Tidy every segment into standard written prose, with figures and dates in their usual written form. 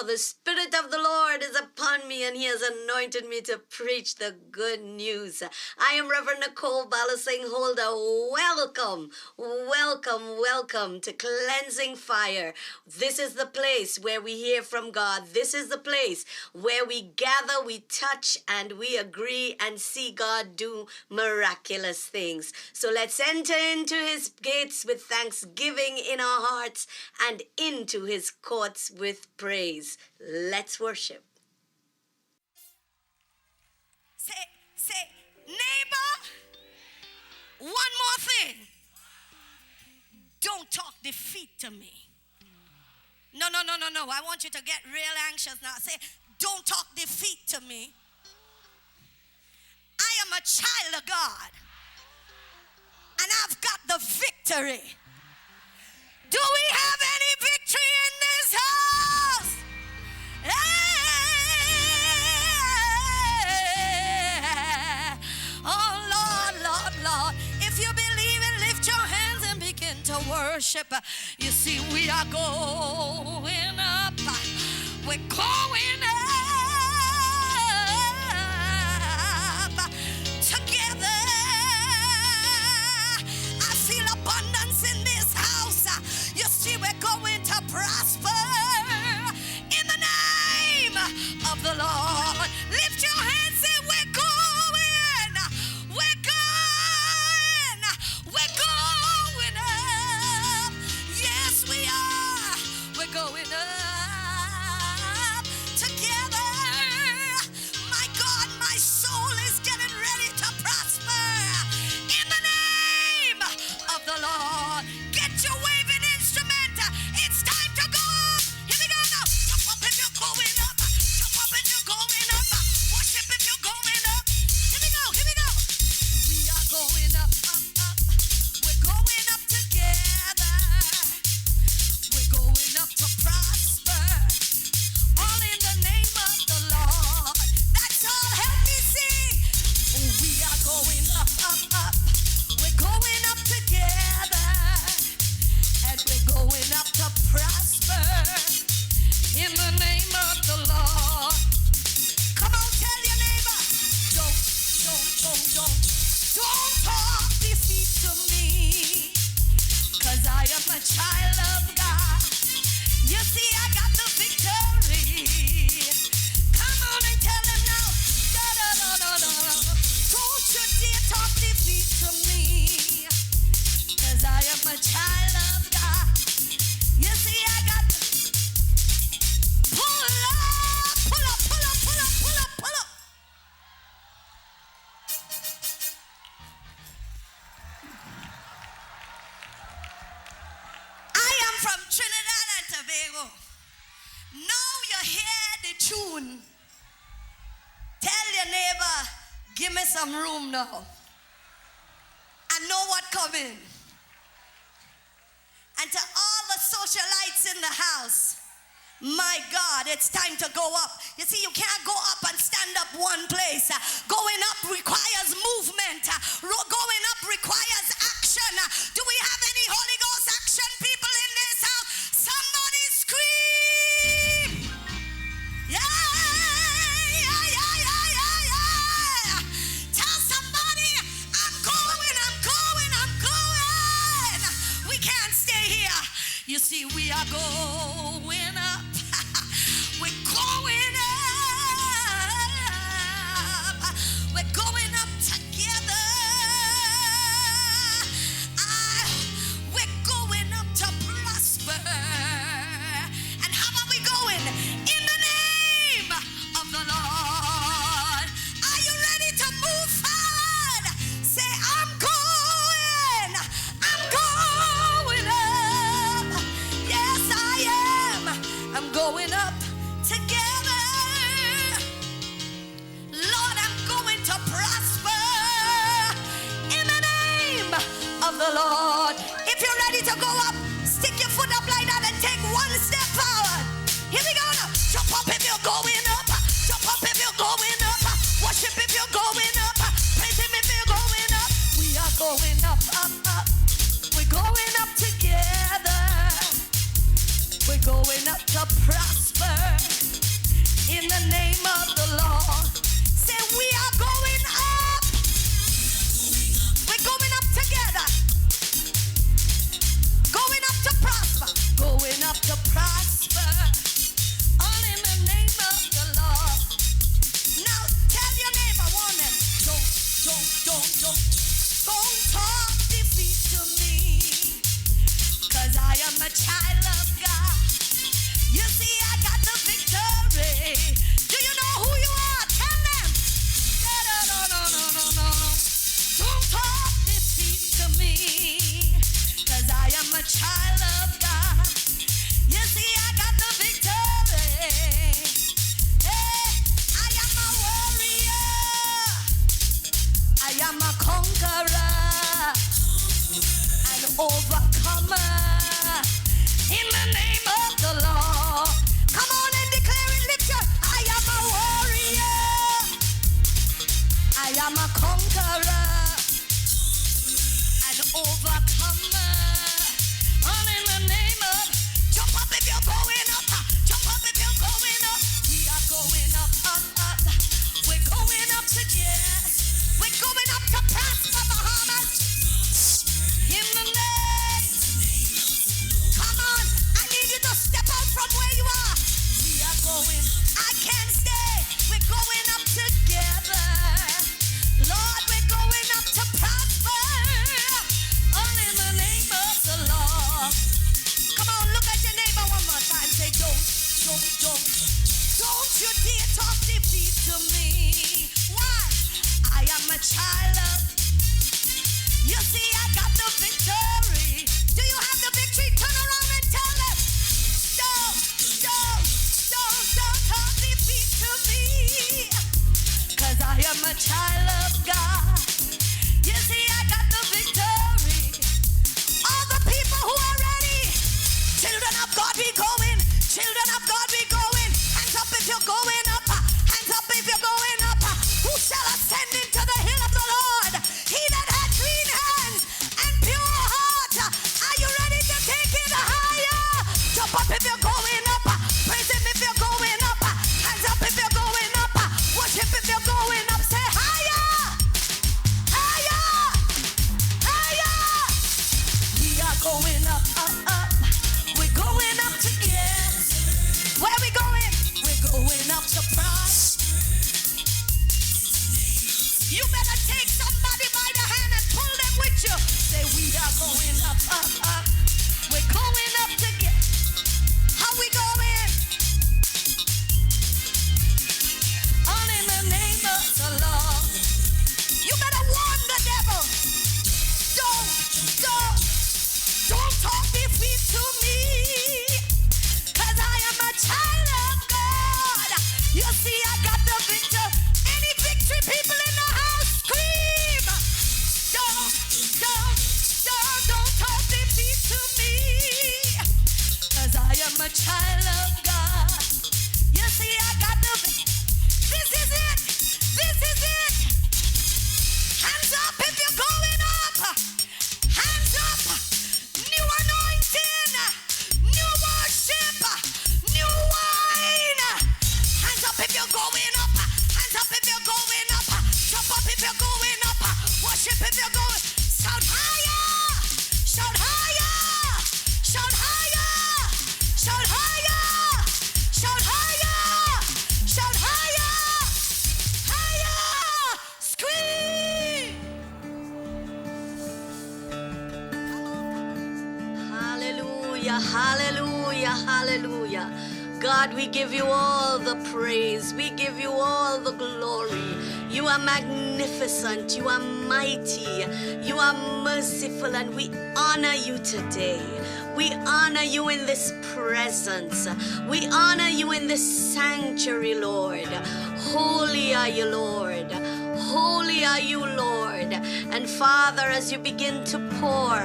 the Spirit of the Lord is upon me, and He has anointed me to preach the good news. I am Reverend Nicole Balasing Holder. Welcome, welcome, welcome to Cleansing Fire. This is the place where we hear from God. This is the place where we gather, we touch, and we agree and see God do miraculous things. So let's enter into His gates with thanksgiving in our hearts and into His courts with praise. Let's worship. Say, neighbor, one more thing. Don't talk defeat to me. No. I want you to get real anxious now. Say, don't talk defeat to me. I am a child of God, and I've got the victory. Do we have any victory in this house? Hey. Oh, Lord. If you believe it, lift your hands and begin to worship. You see, we are going up. We're going up together. I feel abundance in this house. You see, we're going to prosper in the name of the Lord. Lift your hands and we're going. We're going up. Yes, we are. We're going up together. My God, my soul is getting ready to prosper in the name of the Lord. Get your waving instrument. It's time to go up. Here we go now. Jump up if you're going up. Jump up if you're going up. Worship if you're going up. Here we go. We are going up. We're going up together. We're going up to prosper. All in the name of the Lord. That's all. Help me sing. We are going up. We're going up together. And we're going up to prosper in the name of the Lord. Come on, tell your neighbor. Don't talk defeat to me. 'Cause I am a child of God. You see, I got the victory. Come on and tell him now. No. Don't you dare talk defeat to me. 'Cause I am a child of God. You see, I got the pull up. I am from Trinidad and Tobago. Now you hear the tune. Tell your neighbor, give me some room now. I know what coming. And to all the socialites in the house, my God, it's time to go up. You see, you can't go up and stand up one place. Going up requires movement. Going up requires action. Do we have any Holy Ghost action people in this house? Somebody scream. Yeah. Tell somebody, I'm going. We can't stay here. You see, we are going up. We're going up. We're going up together. We're going up to prosper. And how are we going? In the name of the Lord. Are you ready to move forward? Say, I'm going up. Yes, I am. I'm going up together. Lord, I'm going to prosper in the name of the Lord. If you're ready to go up, stick your foot up like that and take one step forward. Here we go now. Jump up if you're going up. Jump up if you're going up. Worship if you're going up. Praise Him if you're going up. We are going up. We're going up together. We're going up to prosper. Don't talk defeat to me, 'cause I am a child of God. You see, I got the victory. Do you know who you are? Tell them. No. Don't talk defeat to me, 'cause I am a child of God. You see, I got the victory. Hey, I am a warrior. I am a conqueror, an overcomer. In the name of the Lord. Come on and declare it, lift your. I am a warrior. I am a conqueror, an overcomer. All in the name of. Jump up if you're going up. Jump up if you're going up. We are going up. We're going up together. We're going up to prosper Bahamas. In the name. Come on. I need you to step out from where you are. We are going. I can't stay. We're going up together. Lord, we're going up to prosper. All in the name of the Lord. Come on, look at your neighbor one more time. Say, don't you dare talk defeat to me. Why? I am a child of. You see, I got the victory. Do you have the victory? Turn around and tell them. Don't talk defeat to me, 'cause I am a child of God. You see, I got the victory. All the people who are ready. Children of God, we going. Children of God, we going. Hands up if you're going up. Hands up if you're going up. Who shall ascend into the hill of the Lord? He that had clean hands and pure heart. Are you ready to take it higher? Jump up if you're going up. Praise him if you're going up. Hands up if you're going up. Worship if you're going up. Say higher. Higher. Higher. We are going up. We're going up together. Where we going? We're going up to prize. You better take somebody by the hand and pull them with you. Say we are going up. We're going up together. How we going? All in the name of the Lord. You better warn the devil. Don't talk defeat to me, 'cause I am a child of God. You see, I got the victory. Any victory people in the house, scream. Don't talk defeat to me, 'cause I am a child of God. You see, I got the victory. This is it. Hands up if you're going up. Hands up. New anointing. New worship. New wine. Hands up if you're going up. Hands up if you're going up. Jump up if you're going up. Worship if you're going. Shout higher. Shout higher. Shout higher. Shout higher. Shout higher. Shout higher. Higher. Scream. Hallelujah, hallelujah, hallelujah. God, we give you all the praise. We give you all the glory. You are magnificent. You are mighty. You are merciful, and we honor you today. We honor you in this presence. We honor you in this sanctuary, Lord. Holy are you, Lord. Holy are you, Lord. And Father, as you begin to pour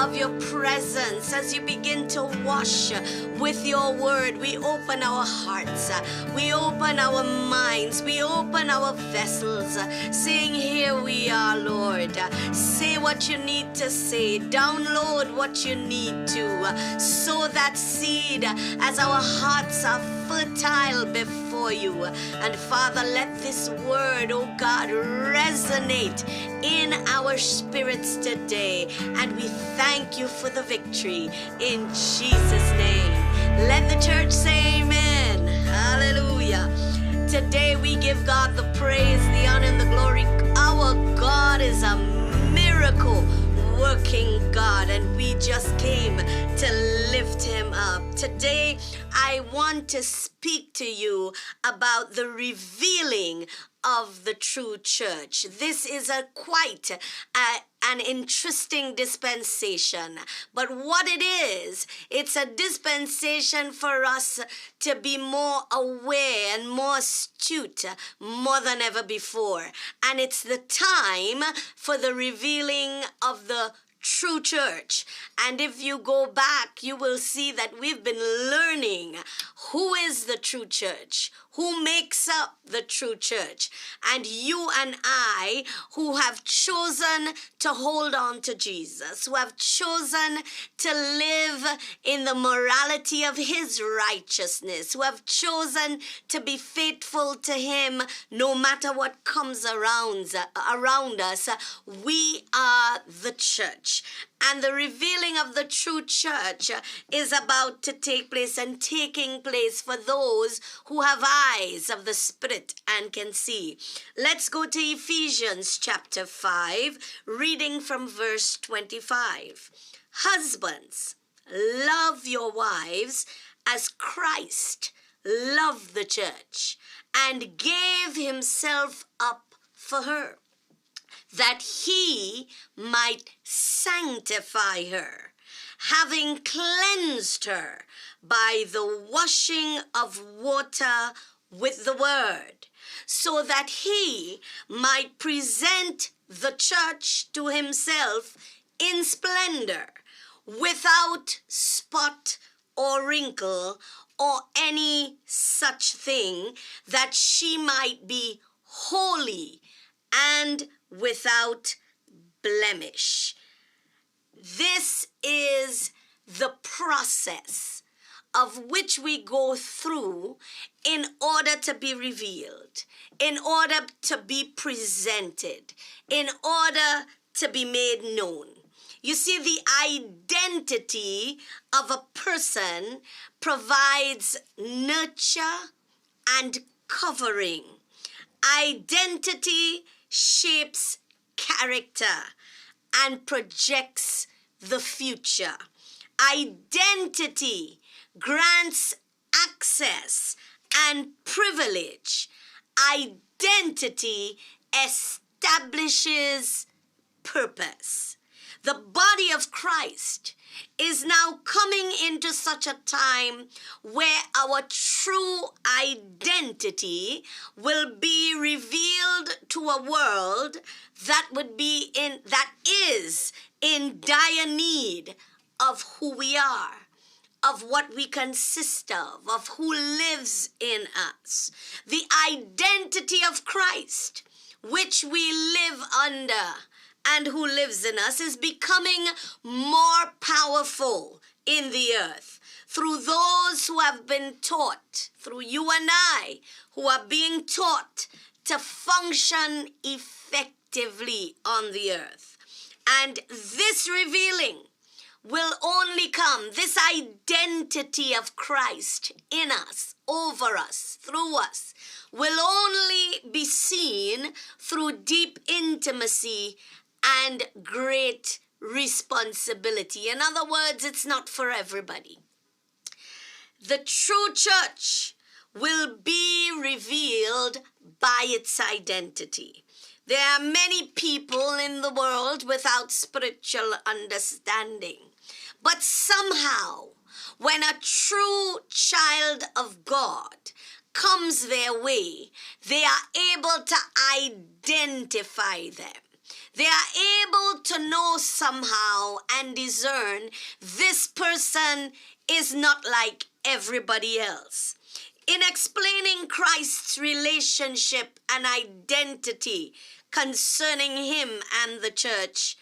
of your presence, as you begin to wash with your word, we open our hearts, we open our minds, we open our vessels, saying, here we are, Lord. Say what you need to say. Download what you need to. Sow that seed as our hearts are fertile before you. And Father, let this word, oh God, resonate in our spirits today. And we thank you for the victory in Jesus' name. Let the church say amen. Hallelujah. Today we give God the praise, the honor, and the glory. Our God just came to lift him up. Today, I want to speak to you about the revealing of the true church. This is an interesting dispensation. But what it is, it's a dispensation for us to be more aware and more astute more than ever before. And it's the time for the revealing of the true church. And if you go back, you will see that we've been learning who is the true church, who makes up the true church. And you and I, who have chosen to hold on to Jesus, who have chosen to live in the morality of his righteousness, who have chosen to be faithful to him no matter what comes around us, we are the church. And the revealing of the true church is about to take place and taking place for those who have eyes of the Spirit and can see. Let's go to Ephesians chapter 5, reading from verse 25. Husbands, love your wives as Christ loved the church and gave himself up for her, that he might sanctify her, having cleansed her by the washing of water with the word, so that he might present the church to himself in splendor, without spot or wrinkle or any such thing, that she might be holy and without blemish. This is the process of which we go through in order to be revealed, in order to be presented, in order to be made known. You see, the identity of a person provides nurture and covering. Identity shapes character and projects the future. Identity grants access and privilege. Identity establishes purpose. The body of Christ is now coming into such a time where our true identity will be revealed to a world that is in dire need of who we are, of what we consist of who lives in us. The identity of Christ, which we live under, and who lives in us, is becoming more powerful in the earth through those who have been taught, through you and I, who are being taught to function effectively on the earth. And this revealing will only come, this identity of Christ in us, over us, through us, will only be seen through deep intimacy and great responsibility. In other words, it's not for everybody. The true church will be revealed by its identity. There are many people in the world without spiritual understanding. But somehow, when a true child of God comes their way, they are able to identify them. They are able to know somehow and discern this person is not like everybody else. In explaining Christ's relationship and identity concerning him and the church,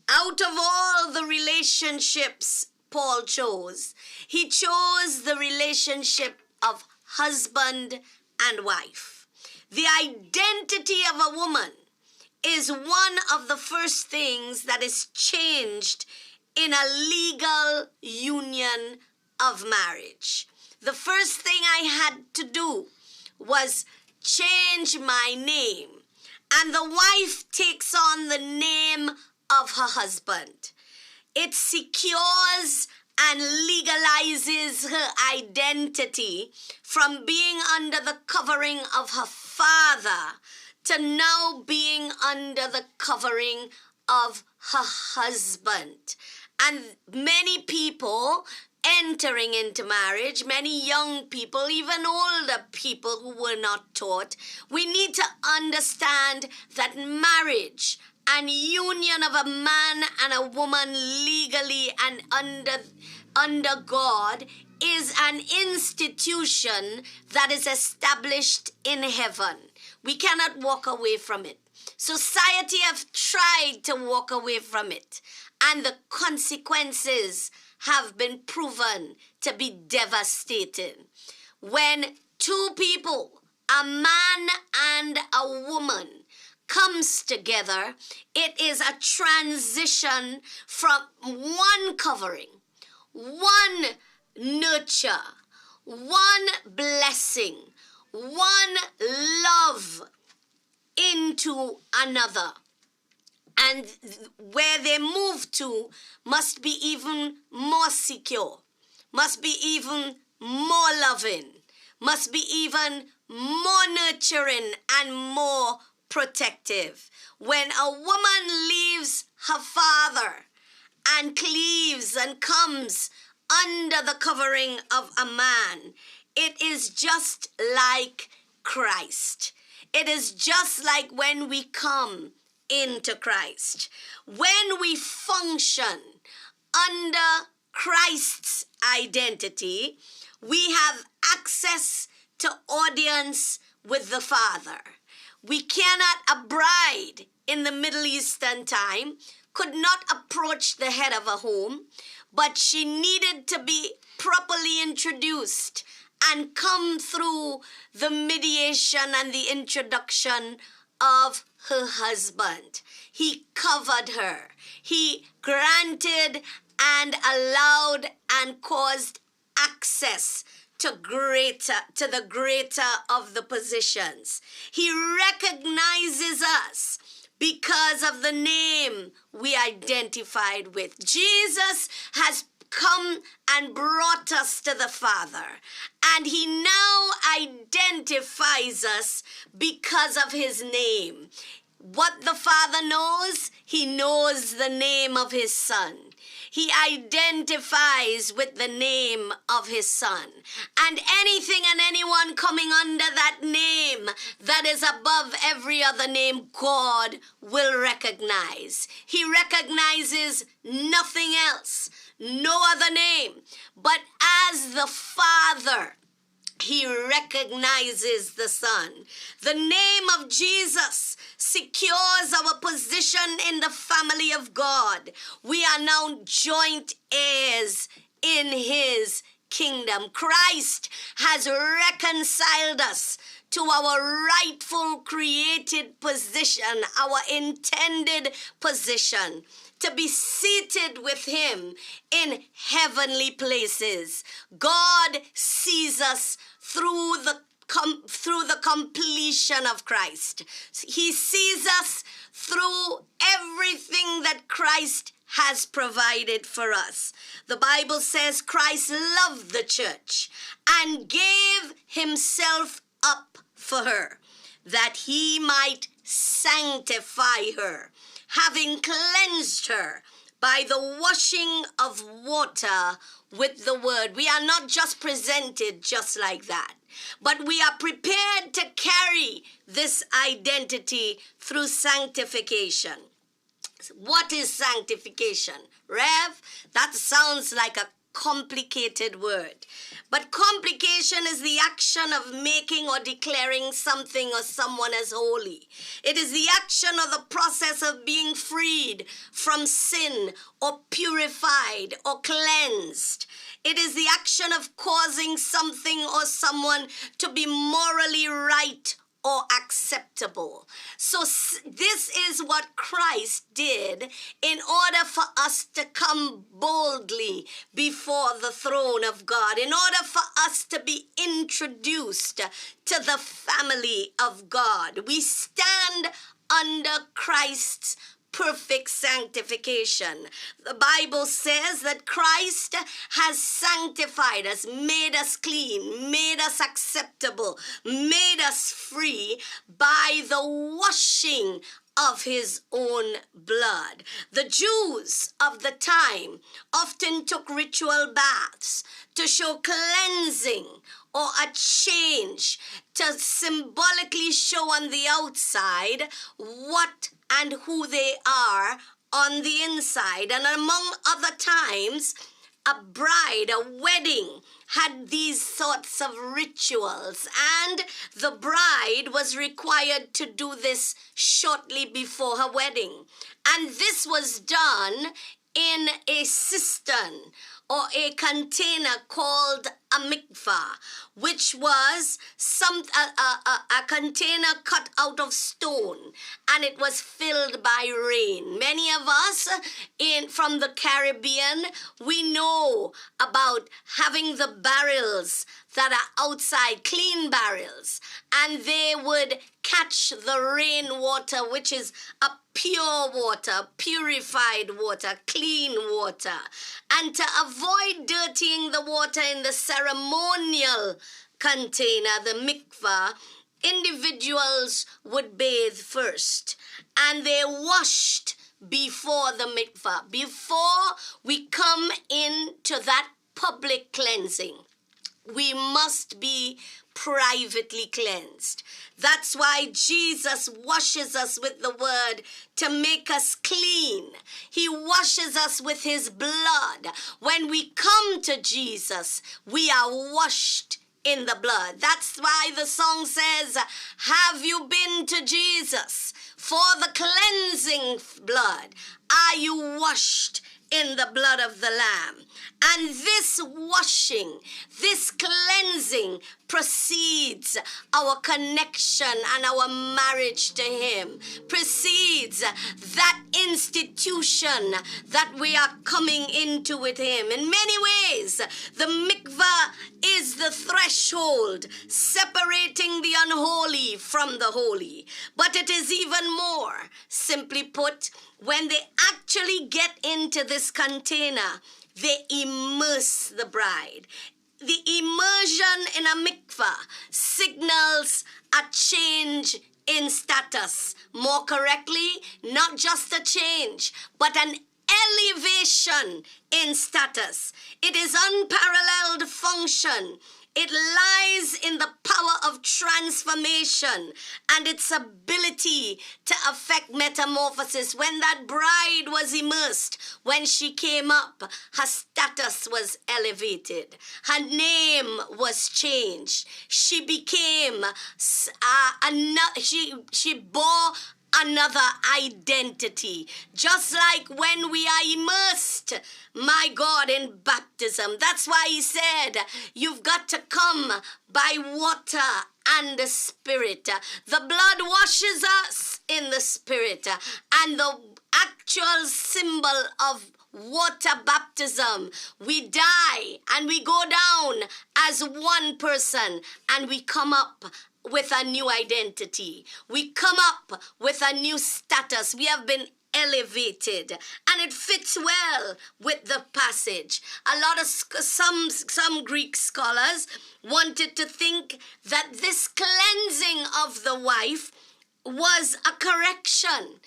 out of all the relationships Paul chose, he chose the relationship of husband and wife. The identity of a woman is one of the first things that is changed in a legal union of marriage. The first thing I had to do was change my name, and the wife takes on the name of her husband. It secures and legalizes her identity from being under the covering of her father to now being under the covering of her husband. And many people entering into marriage, many young people, even older people who were not taught, we need to understand that marriage and union of a man and a woman legally and under God is an institution that is established in heaven. We cannot walk away from it. Society have tried to walk away from it, and the consequences have been proven to be devastating. When two people, a man and a woman, comes together, it is a transition from one covering, one nurture, one blessing, one love into another. And where they move to must be even more secure, must be even more loving, must be even more nurturing and more protective. When a woman leaves her father and cleaves and comes under the covering of a man, it is just like Christ. It is just like when we come into Christ. When we function under Christ's identity, we have access to audience with the Father. We cannot, a bride in the Middle Eastern time could not approach the head of a home, but she needed to be properly introduced and come through the mediation and the introduction of her husband. He covered her. He granted and allowed and caused access to the greater of the positions. He recognizes us because of the name we identified with. Jesus has come and brought us to the Father, and he now identifies us because of his name. What the Father knows, he knows the name of his Son. He identifies with the name of his Son. And anything and anyone coming under that name that is above every other name, God will recognize. He recognizes nothing else, no other name. But as the Father, he recognizes the Son. The name of Jesus secures our position in the family of God. We are now joint heirs in his kingdom. Christ has reconciled us to our rightful created position, our intended position, to be seated with him in heavenly places. God sees us through the completion of Christ. He sees us through everything that Christ has provided for us. The Bible says Christ loved the church and gave himself up for her, that he might sanctify her, having cleansed her by the washing of water with the word. We are not just presented just like that, but we are prepared to carry this identity through sanctification. What is sanctification? Rev, that sounds like a complicated word. But complication is the action of making or declaring something or someone as holy. It is the action or the process of being freed from sin or purified or cleansed. It is the action of causing something or someone to be morally right or acceptable. So this is what Christ did in order for us to come boldly before the throne of God, in order for us to be introduced to the family of God. We stand under Christ's perfect sanctification. The Bible says that Christ has sanctified us, made us clean, made us acceptable, made us free by the washing of his own blood. The Jews of the time often took ritual baths to show cleansing or a change, to symbolically show on the outside what and who they are on the inside. And among other times, a bride, a wedding, had these sorts of rituals, and the bride was required to do this shortly before her wedding. And this was done in a cistern or a container called a mikvah, which was a container cut out of stone, and it was filled by rain. Many of us from the Caribbean, we know about having the barrels that are outside, clean barrels, and they would catch the rainwater, which is a pure water, purified water, clean water. And to avoid dirtying the water in the ceremonial container, the mikvah, individuals would bathe first, and they washed before the mikvah. Before we come into that public cleansing, we must be privately cleansed. That's why Jesus washes us with the word to make us clean. He washes us with his blood. When we come to Jesus, we are washed in the blood. That's why the song says, have you been to Jesus for the cleansing blood? Are you washed in the blood of the Lamb? And this washing, this cleansing precedes our connection and our marriage to him, precedes that institution that we are coming into with him. In many ways, the mikvah is the threshold separating the unholy from the holy. But it is even more. Simply put, when they actually get into this container, they immerse the bride. The immersion in a mikvah signals a change in status. More correctly, not just a change, but an elevation in status. It is unparalleled function. It lies in the power of transformation and its ability to affect metamorphosis. When that bride was immersed, when she came up, her status was elevated. Her name was changed. She became, she bore another identity. Just like when we are immersed, my God, in baptism. That's why he said, you've got to come by water and the Spirit. The blood washes us in the Spirit. And the actual symbol of water baptism, we die and we go down as one person and we come up with a new identity. We come up with a new status. We have been elevated, and it fits well with the passage. A lot of some Greek scholars wanted to think that this cleansing of the wife was a correction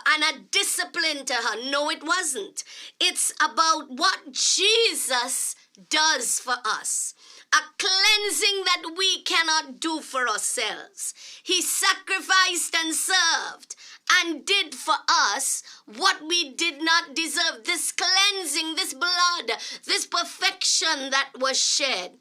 and a discipline to her. No, it wasn't. It's about what Jesus does for us. A cleansing that we cannot do for ourselves. He sacrificed and served and did for us what we did not deserve. This cleansing, this blood, this perfection that was shed,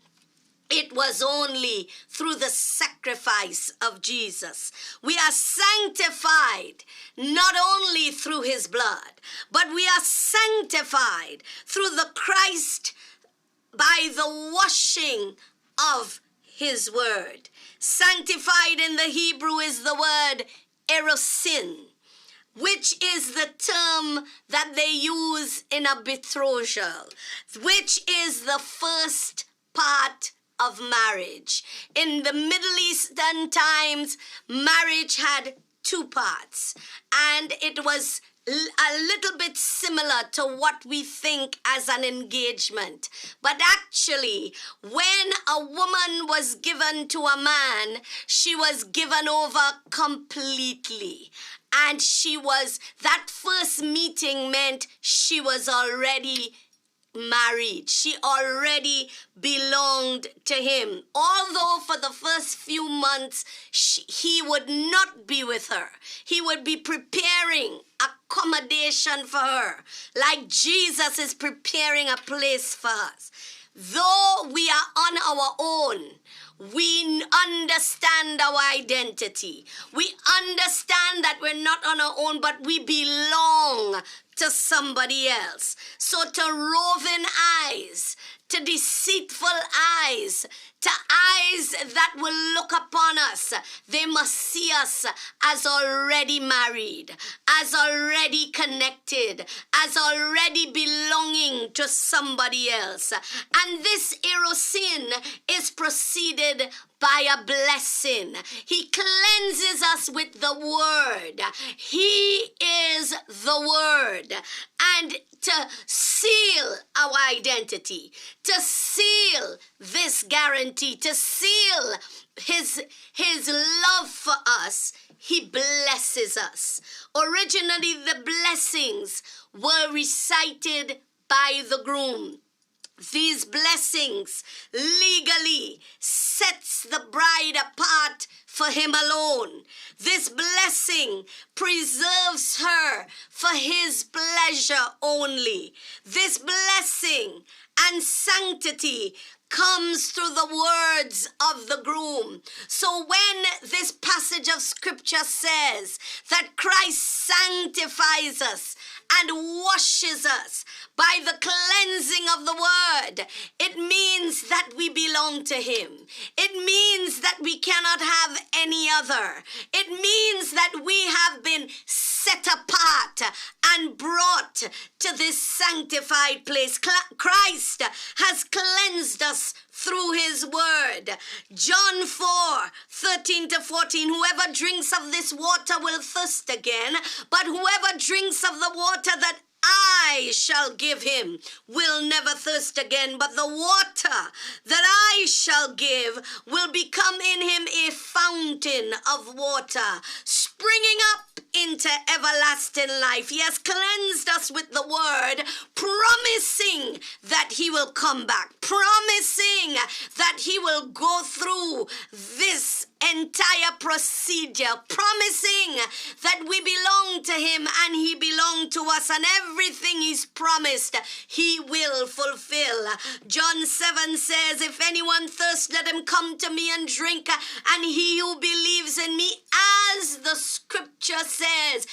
it was only through the sacrifice of Jesus. We are sanctified not only through his blood, but we are sanctified through the Christ by the washing of his word. Sanctified in the Hebrew is the word erosin, which is the term that they use in a betrothal, which is the first part of marriage. In the Middle Eastern times, marriage had two parts, and it was a little bit similar to what we think as an engagement. But actually, when a woman was given to a man, she was given over completely. And that first meeting meant she was already married. She already belonged to him. Although for the first few months, he would not be with her. He would be preparing accommodation for her, like Jesus is preparing a place for us. Though we are on our own, we understand our identity. We understand that we're not on our own, but we belong to somebody else. So to roving eyes, to deceitful eyes, to eyes that will look upon us, they must see us as already married, as already connected, as already belonging to somebody else. And this erosin is preceded by a blessing. He cleanses us with the word. He is the word. And to seal our identity, to seal this guarantee, to seal his love for us, he blesses us. Originally, the blessings were recited by the groom. These blessings legally sets the bride apart for him alone. This blessing preserves her for his pleasure only. This blessing and sanctity comes through the words of the groom. So when this passage of scripture says that Christ sanctifies us and washes us by the cleansing of the word, it means that we belong to him. It means that we cannot have any other. It means that we have been set apart and brought to this sanctified place. Christ has cleansed us through his word. John 4:13-14, whoever drinks of this water will thirst again, but whoever drinks of the water that I shall give him will never thirst again, but the water that I shall give will become in him a fountain of water, springing up into everlasting life. He has cleansed us with the word, promising that he will come back, promising that he will go through this entire procedure, promising that we belong to him and he belongs to us, and everything he's promised he will fulfill. John 7 says, if anyone thirsts, let him come to me and drink, and he who believes in me, as the scripture says,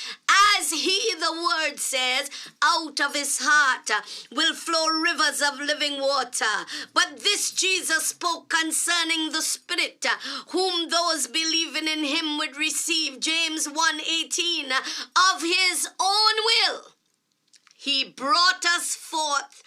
as he, the word says, out of his heart will flow rivers of living water. But this Jesus spoke concerning the Spirit, whom those believing in him would receive. James 1:18, of his own will he brought us forth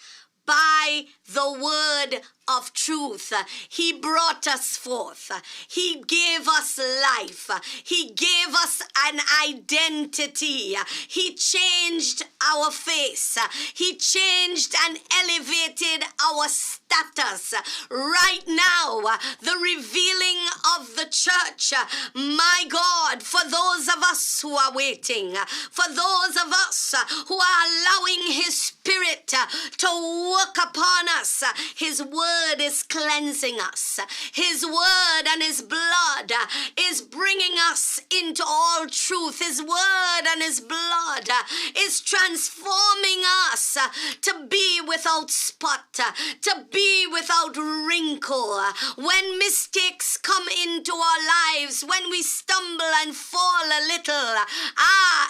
by the word of truth. He brought us forth. He gave us life. He gave us an identity. He changed our face. He changed and elevated our status. Right now, the revealing of the church, my God, for those of us who are waiting, for those of us who are allowing his Spirit to work upon us, his word is cleansing us. His word and his blood is bringing us into all truth. His word and his blood is transforming us to be without spot, to be without wrinkle. When mistakes come into our lives, when we stumble and fall a little,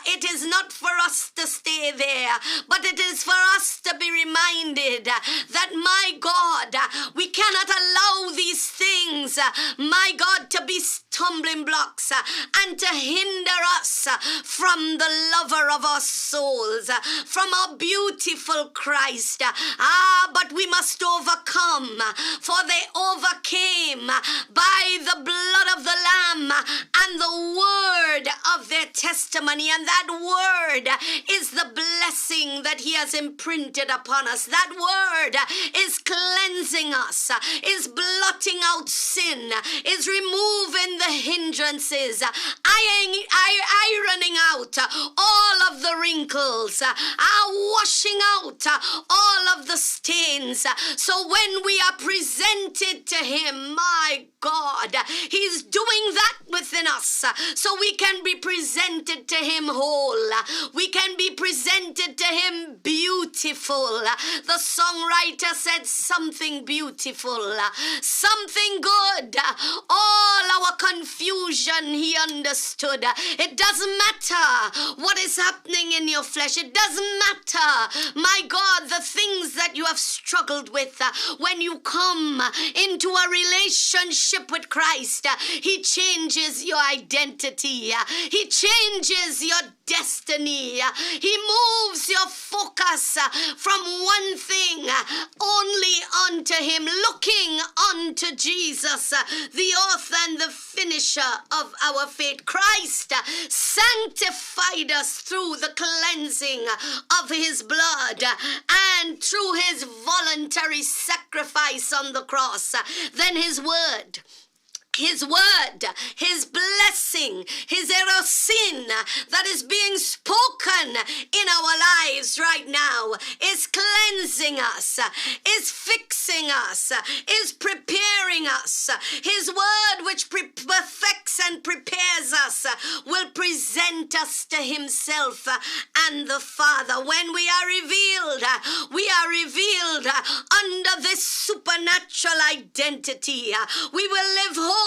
it is not for us to stay there, but it is for us to be reminded that, my God, we cannot allow these things, my God, to be stumbling blocks and to hinder us from the lover of our souls, from our beautiful Christ. But we must overcome, for they overcame by the blood of the Lamb and the word of their testimony. And that word is the blessing that he has imprinted upon us. That word is cleansing us, is blotting out sin, is removing the hindrances, ironing out all of the wrinkles, washing out all of the stains. So when we are presented to him, my God, he's doing that within us, so we can be presented to him whole. We can be presented to him beautiful. The songwriter said something beautiful, something good. All our confusion he understood. It doesn't matter what is happening in your flesh. It doesn't matter, my God, the things that you have struggled with. When you come into a relationship with Christ, he changes your identity. He changes your destiny. He moves your focus from one thing only unto him, looking unto Jesus, the author and the finisher of our faith. Christ sanctified us through the cleansing of his blood and through his voluntary sacrifice on the cross. Then his word, his blessing, his erosin that is being spoken in our lives right now is cleansing us, is fixing us, is preparing us. His word, which perfects and prepares us, will present us to himself and the Father. When we are revealed under this supernatural identity. We will live holy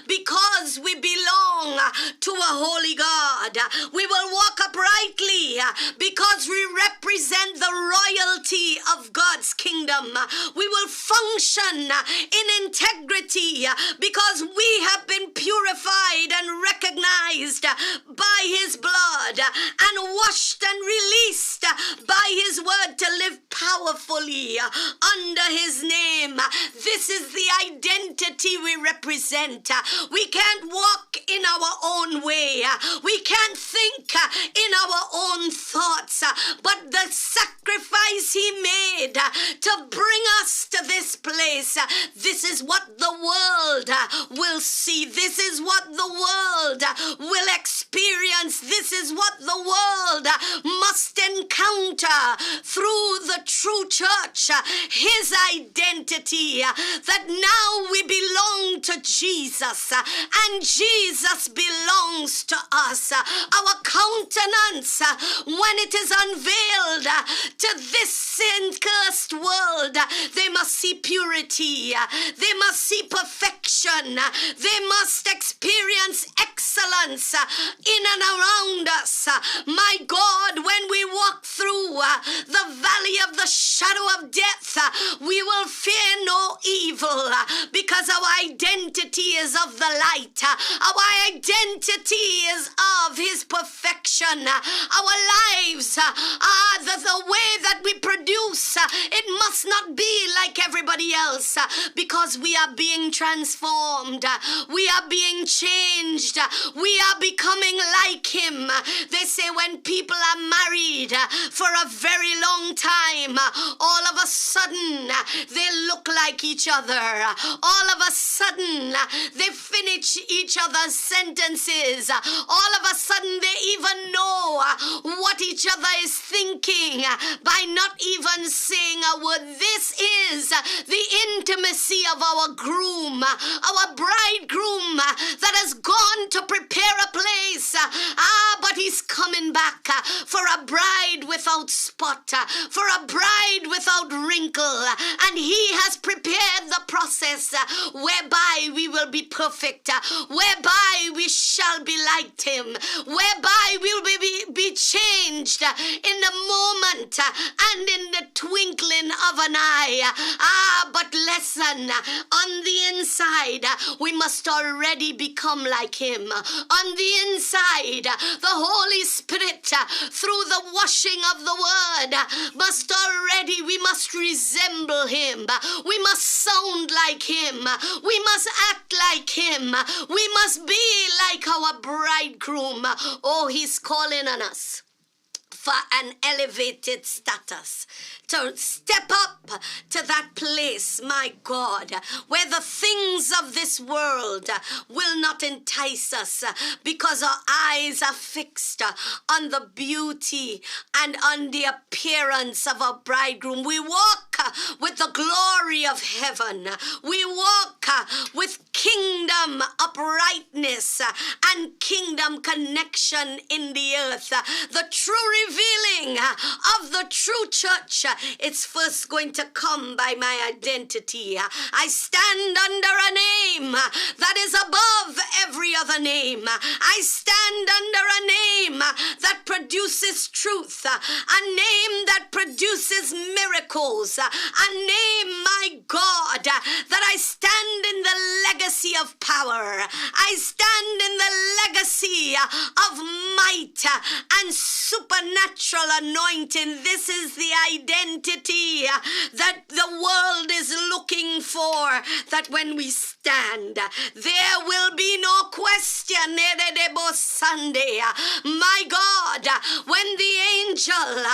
because we belong to a holy God. We will walk uprightly because we represent the royalty of God's kingdom. We will function in integrity because we have been purified and recognized by his blood and washed and released by his word to live powerfully under his name. This is the identity we represent. We can't walk in our own way. We can't think in our own thoughts. But the sacrifice he made to bring us to this place, this is what the world will see. This is what the world will experience. This is what the world must encounter through the true church. His identity, that now we belong to Jesus and Jesus belongs to us. Our countenance, when it is unveiled to this sin-cursed world, they must see purity, they must see perfection, they must experience excellence in and around us. My God, when we walk through the valley of the shadow of death, we will fear no evil because our identity is of the light. Our identity is of his perfection. Our lives, the way that we produce, it must not be like everybody else because we are being transformed. We are being changed. We are becoming like him. They say when people are married for a very long time, all of a sudden they look like each other. All of a sudden they finish each other's sentences. All of a sudden they even know what each other is thinking by not even saying a word. This is the intimacy of our groom, our bridegroom that has gone to prepare a place. But he's coming back for a bride without spot, for a bride without wrinkle. And he has prepared the process whereby we will be perfect, whereby we shall be like him, whereby we will be changed changed in the moment and in the twinkling of an eye. But listen, on the inside, we must already become like him. On the inside, the Holy Spirit, through the washing of the word, we must resemble him. We must sound like him. We must act like him. We must be like our bridegroom. Oh, he's calling on us for an elevated status, to step up to that place, my God, where the things of this world will not entice us, because our eyes are fixed on the beauty and on the appearance of our bridegroom. We walk with the glory of heaven. We walk with kingdom uprightness and kingdom connection in the earth. The true revealing of the true church, it's first going to come by my identity. I stand under a name that is above every other name. I stand under a name that produces truth, a name that produces miracles, a name, my God, that I stand in the legacy of power. I stand in the legacy of might and supernatural anointing. This is the identity that the world is looking for, that when we stand, there will be no question. Sunday, my God, when the angel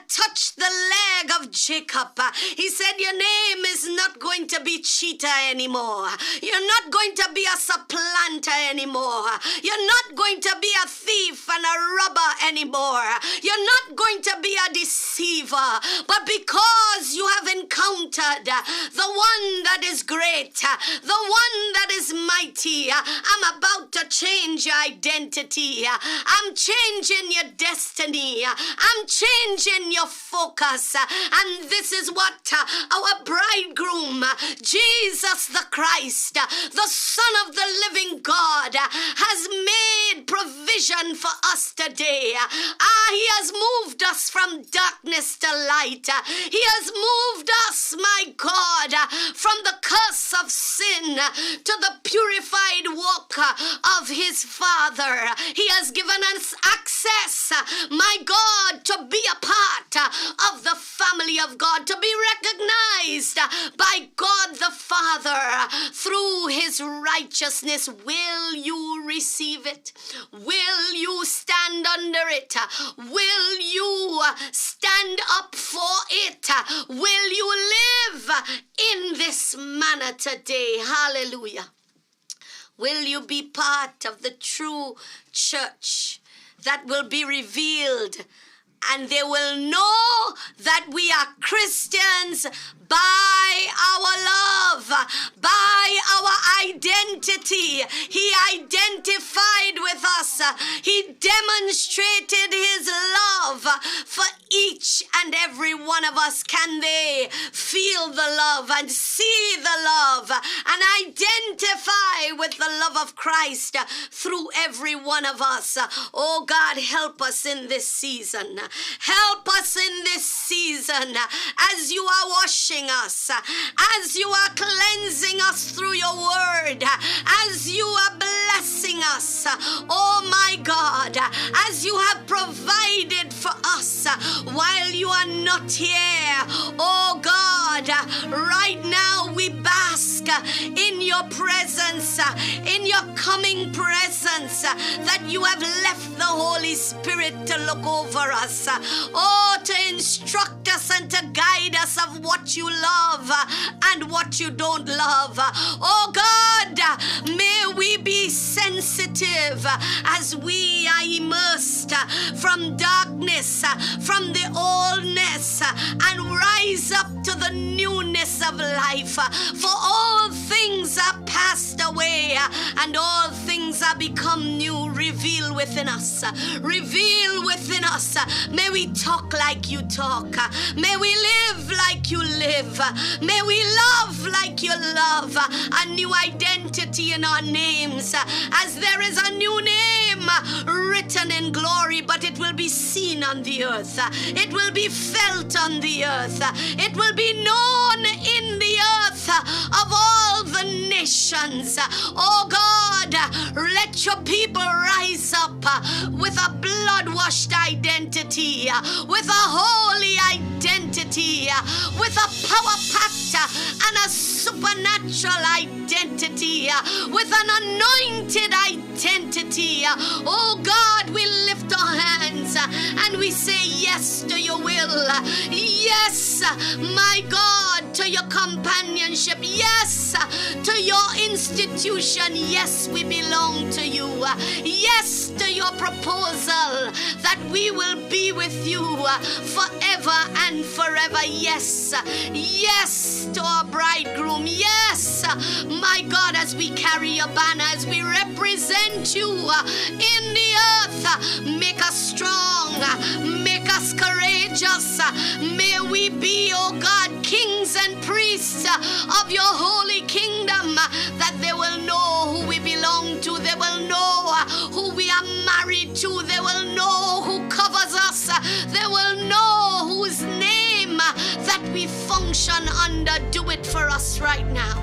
touched the leg of Jacob, he said, your name is not going to be cheater anymore. You're not going to be a supplanter anymore. You're not going to be a thief and a robber anymore. You're not going to be a deceiver. But because you have encountered the one that is great, the one that is mighty, I'm about to change your identity. I'm changing your destiny. I'm changing your focus. And this is what our bridegroom, Jesus the Christ, the Son of the living God, has made provision for us today. He has moved us from darkness to light. He has moved us, my God, from the curse of sin to the purified walk of his Father. He has given us access, my God, to be a part of the family of God, to be recognized by God the Father through his righteousness. Will you receive it? Will you stand under it? Will you stand up for it? Will you live in this manner today? Hallelujah. Will you be part of the true church that will be revealed, and they will know that we are Christians by our love, by our identity? He identified with us. He demonstrated his love for each and every one of us. Can they feel the love and see the love and identify with the love of Christ through every one of us? Oh God, help us in this season. Help us in this season as you are washing us, as you are cleansing us through your word, as you are blessing us, oh my God, as you have provided for us while you are not here. Oh God, right now we bask in your presence, in your coming presence, that you have left the Holy Spirit to look over us, oh, to instruct us and to guide us of what you love and what you don't love. Oh God, may we be sensitive as we are immersed from darkness, from the oldness, and rise up to the newness of life. For all things are passed away and all things are become new. Reveal within us. Reveal within us. May we talk like you talk. May we live like you live. May we love like you love. A new identity in our names. As there is a new name written in glory, but it will be seen on the earth. It will be felt on the earth. It will be known in the earth of all the nations. Oh God, let your people rise up with a blood-washed identity, with a holy identity, with a power-packed and a supernatural identity, with an anointed identity. Oh God, we lift our hands and we say yes to your will. Yes, my God, to your companionship. Yes, to your institution. Yes, we belong to you. Yes, to your proposal that we will be with you forever and forever. Yes, yes to our bridegroom. Yes, my God, as we carry your banner, as we represent you in the earth, make us strong, make us courageous. May we be, oh God, kings and priests of your holy kingdom, that they will know who we belong to, they will know who we are married to, they will know who covers us, they will know whose name that we function under. Do it for us right now.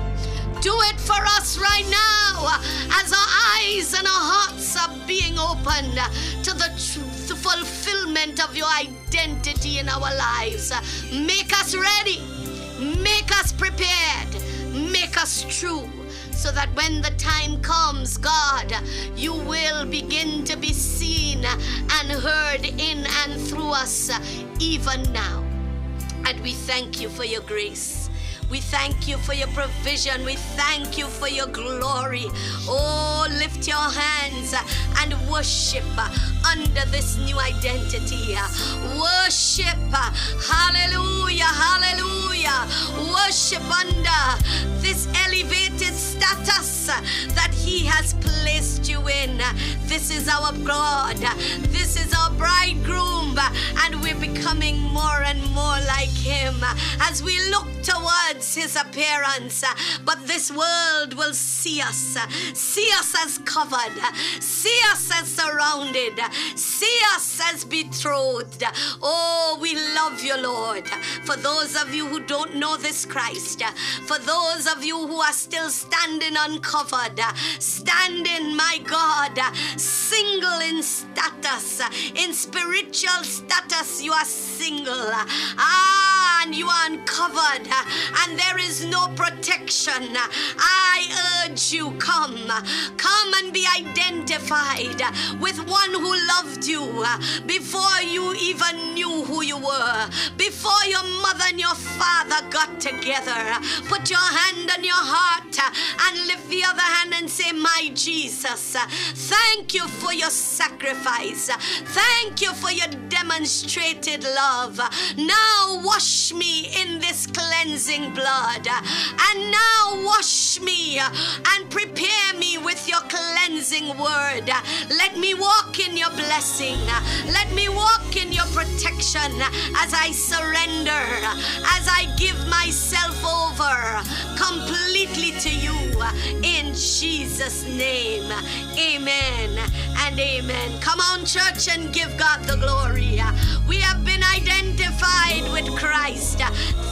Do it for us right now, as our eyes and our hearts are being opened to the fulfillment of your identity in our lives. Make us ready, make us prepared, make us true, so that when the time comes, God, you will begin to be seen and heard in and through us even now. And we thank you for your grace. We thank you for your provision. We thank you for your glory. Oh, lift your hands and worship under this new identity. Worship. Hallelujah. Hallelujah. Worship under this elevated status that he has placed you in. This is our God. This is our bridegroom. And we're becoming more and more like him as we look towards his appearance. But this world will see us as covered, see us as surrounded, see us as betrothed. Oh, we love you, Lord. For those of you who don't know this Christ, for those of you who are still standing uncovered, standing, my God, single in status, in spiritual status, you are single, and you are uncovered, and there is no protection. I urge you, come and be identified with one who loved you before you even knew who you were, before your mother and your father got together. Put your hand on your heart and lift the other hand and say, my Jesus, thank you for your sacrifice. Thank you for your demonstrated love. Now wash me in this cleansing blood, and now wash me and prepare me with your cleansing word. Let me walk in your blessing. Let me walk in your protection as I surrender, as I give myself over completely to you, in Jesus' name. Amen and amen. Come on, church, and give God the glory. We have been identified with Christ.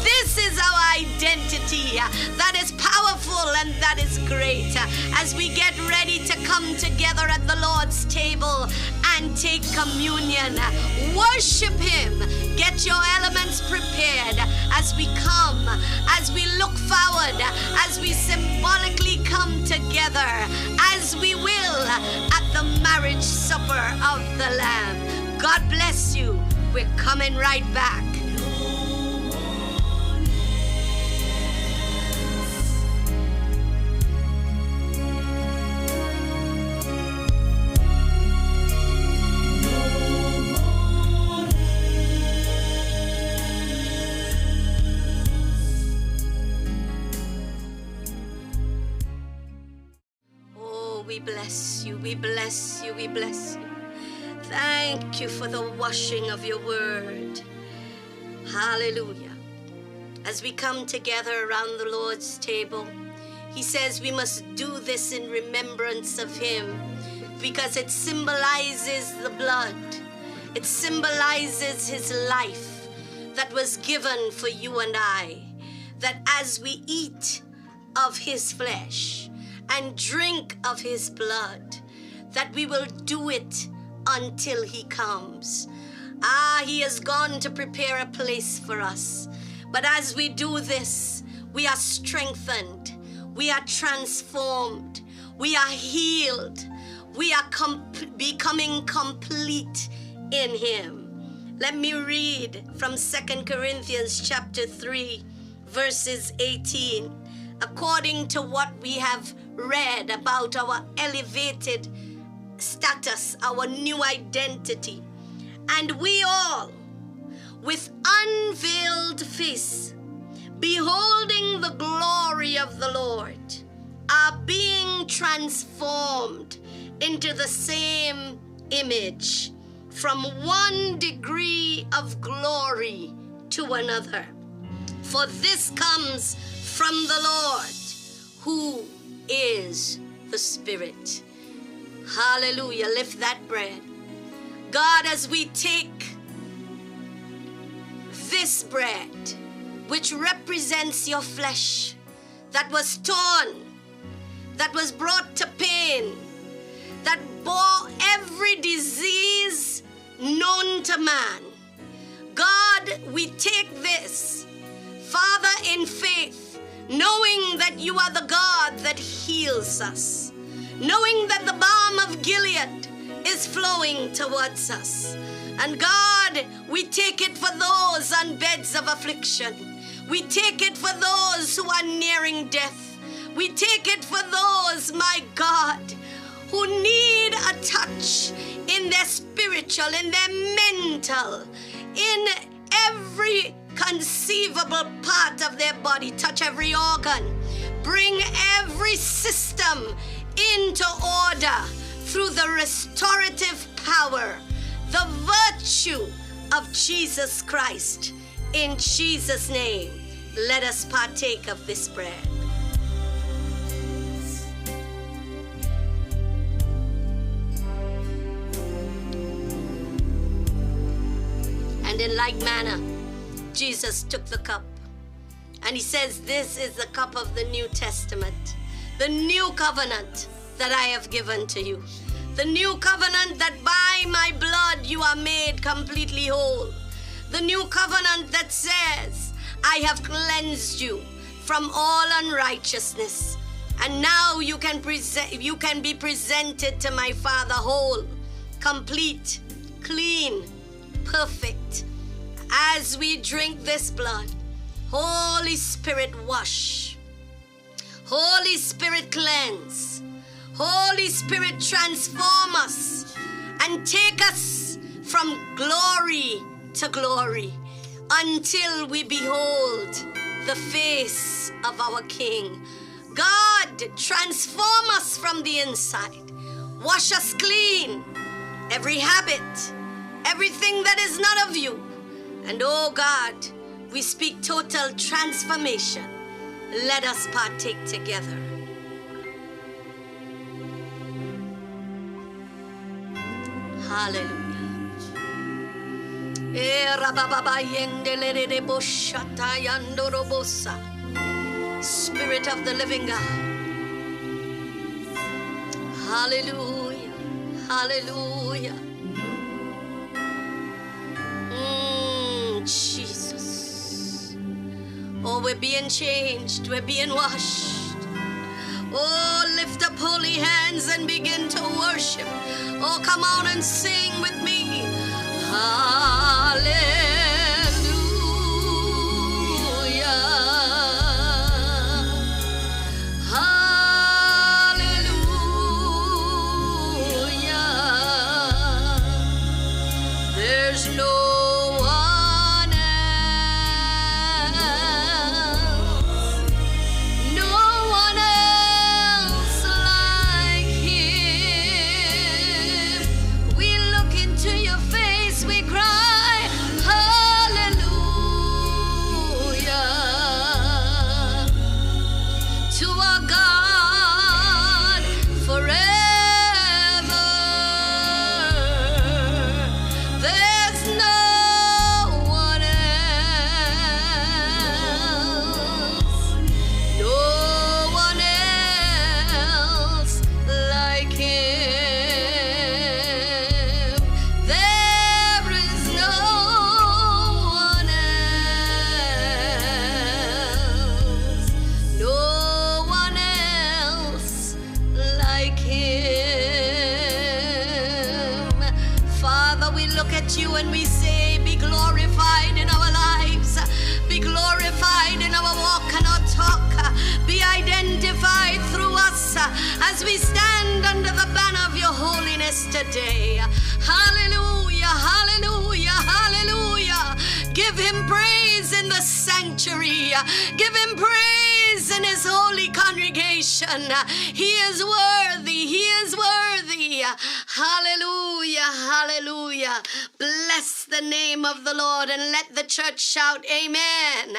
This is our identity that is powerful and that is great. As we get ready to come together at the Lord's table and take communion, worship him. Get your elements prepared as we come, as we look forward, as we symbolically come together, as we will at the marriage supper of the Lamb. God bless you. We're coming right back. We bless you, we bless you, we bless you. Thank you for the washing of your word. Hallelujah. As we come together around the Lord's table, he says we must do this in remembrance of him. because it symbolizes the blood. It symbolizes his life that was given for you and I. That as we eat of his flesh and drink of his blood, that we will do it until he comes. He has gone to prepare a place for us. But as we do this, we are strengthened, we are transformed, we are healed, we are becoming complete in him. Let me read from 2 Corinthians chapter 3, verses 18. According to what we have read about our elevated status, our new identity. And we all, with unveiled face, beholding the glory of the Lord, are being transformed into the same image, from one degree of glory to another. For this comes from the Lord, who is the Spirit. Hallelujah. Lift that bread. God, as we take this bread, which represents your flesh, that was torn, that was brought to pain, that bore every disease known to man. God, we take this, Father, in faith, knowing that you are the God that heals us, knowing that the balm of Gilead is flowing towards us. And God, we take it for those on beds of affliction. We take it for those who are nearing death. We take it for those, my God, who need a touch in their spiritual, in their mental, in every conceivable part of their body. Touch every organ. Bring every system into order through the restorative power, the virtue of Jesus Christ. In Jesus' name, let us partake of this bread. And in like manner, Jesus took the cup, and he says, this is the cup of the New Testament, the new covenant that I have given to you. The new covenant that by my blood you are made completely whole. The new covenant that says, I have cleansed you from all unrighteousness. And now you can be presented to my Father whole, complete, clean, perfect. As we drink this blood, Holy Spirit, wash. Holy Spirit, cleanse. Holy Spirit, transform us and take us from glory to glory until we behold the face of our King. God, transform us from the inside. Wash us clean. Every habit, everything that is not of you. And oh God, we speak total transformation. Let us partake together. Hallelujah. Spirit of the living God. Hallelujah. Hallelujah. Jesus. Oh, we're being changed. We're being washed. Oh, lift up holy hands and begin to worship. Oh, come on and sing with me. Hallelujah. Hallelujah. There's no forever you and we say, be glorified in our lives, be glorified in our walk and our talk, be identified through us as we stand under the banner of your holiness today. Hallelujah, hallelujah, hallelujah. Give him praise in the sanctuary. Give him praise in his holy congregation. He is worthy. He is worthy. Hallelujah, hallelujah. Bless the name of the Lord, and let the church shout amen.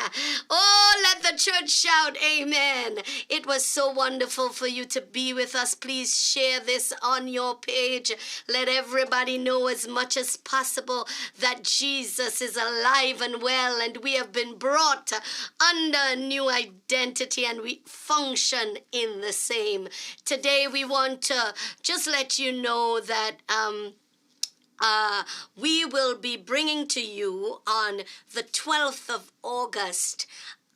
Oh, let the church shout amen. It was so wonderful for you to be with us. Please share this on your page. Let everybody know as much as possible that Jesus is alive and well, and we have been brought under a new identity and we function in the same. Today we want to just let you know that we will be bringing to you on the 12th of August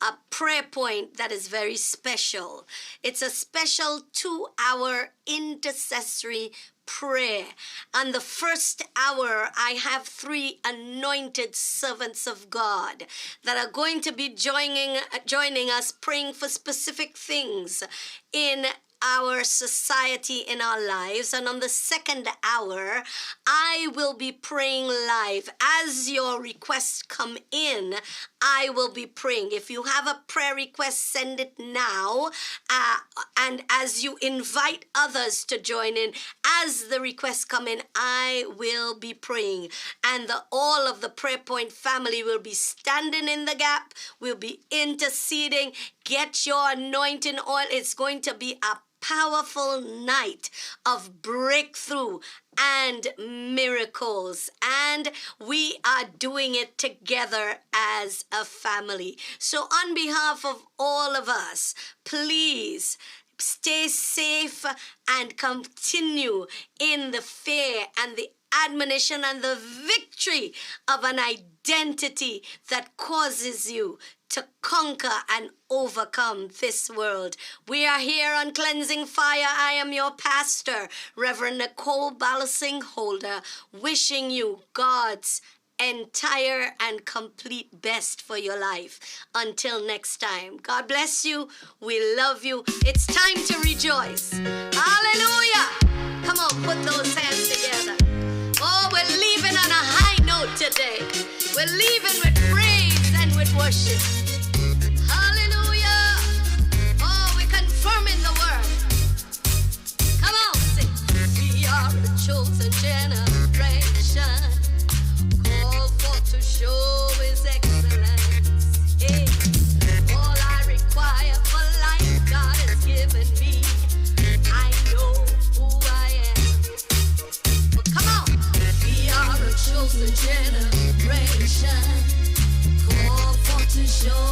a prayer point that is very special. It's a special 2-hour intercessory prayer. And the first hour, I have 3 anointed servants of God that are going to be joining us, praying for specific things in our society, in our lives. And on the second hour, I will be praying live. As your requests come in, I will be praying. If you have a prayer request, send it now. And as you invite others to join in, as the requests come in, I will be praying. And all of the Prayer Point family will be standing in the gap. We'll be interceding. Get your anointing oil. It's going to be a powerful night of breakthrough and miracles, and we are doing it together as a family. So on behalf of all of us, please stay safe and continue in the fear and the admonition and the victory of an identity that causes you to conquer and overcome this world. We are here on Cleansing Fire. I am your pastor, Reverend Nicole Ballasing Holder, wishing you God's entire and complete best for your life. Until next time, God bless you. We love you. It's time to rejoice. Hallelujah. Come on, put those hands together. Oh, we're leaving on a high note today. We're leaving with praise and with worship. Hallelujah. Oh, we're confirming the word. Come on, sing. We are a chosen generation, called forth to show his excellence. Hey. All I require for life, God has given me. I know who I am. But come on. We are a chosen generation, called forth to show